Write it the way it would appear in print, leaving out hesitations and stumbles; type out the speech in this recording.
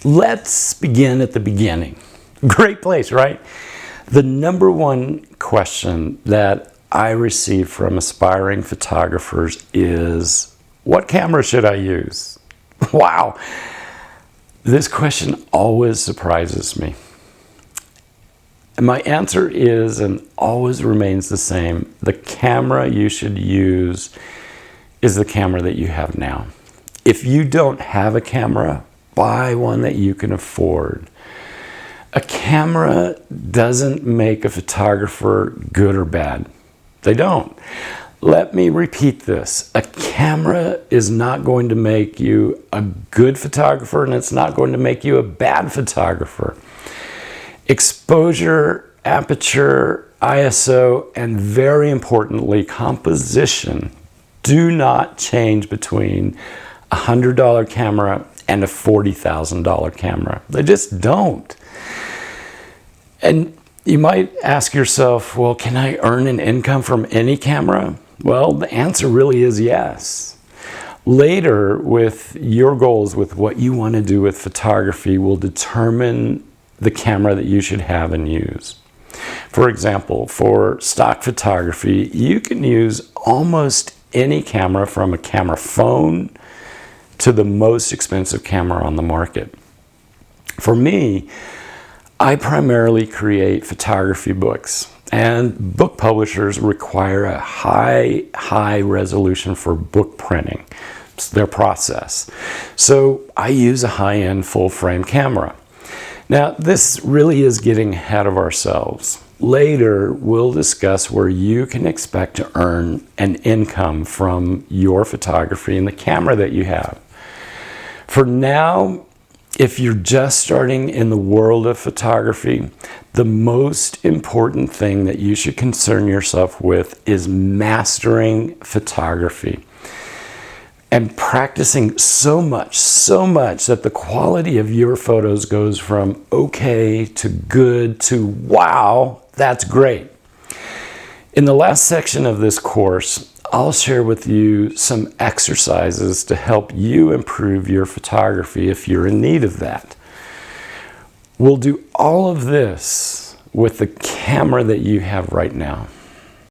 let's begin at the beginning. Great place, right? The number one question that I receive from aspiring photographers is, what camera should I use? Wow. This question always surprises me. And my answer is, and always remains the same, the camera you should use is the camera that you have now. If you don't have a camera, buy one that you can afford. A camera doesn't make a photographer good or bad. They don't. Let me repeat this. A camera is not going to make you a good photographer, and it's not going to make you a bad photographer. Exposure, aperture, ISO, and very importantly, composition do not change between a $100 camera and a $40,000 camera. They just don't. And you might ask yourself, well, can I earn an income from any camera? Well, the answer really is yes. Later, with your goals, with what you want to do with photography, will determine the camera that you should have and use. For example, for stock photography, you can use almost any camera, from a camera phone to the most expensive camera on the market. For me, I primarily create photography books, and book publishers require a high resolution for book printing. It's their process. So I use a high-end full-frame camera. Now, this really is getting ahead of ourselves. Later, we'll discuss where you can expect to earn an income from your photography and the camera that you have. For now, if you're just starting in the world of photography, the most important thing that you should concern yourself with is mastering photography and practicing so much that the quality of your photos goes from okay to good to wow, that's great. In the last section of this course, I'll share with you some exercises to help you improve your photography if you're in need of that. We'll do all of this with the camera that you have right now.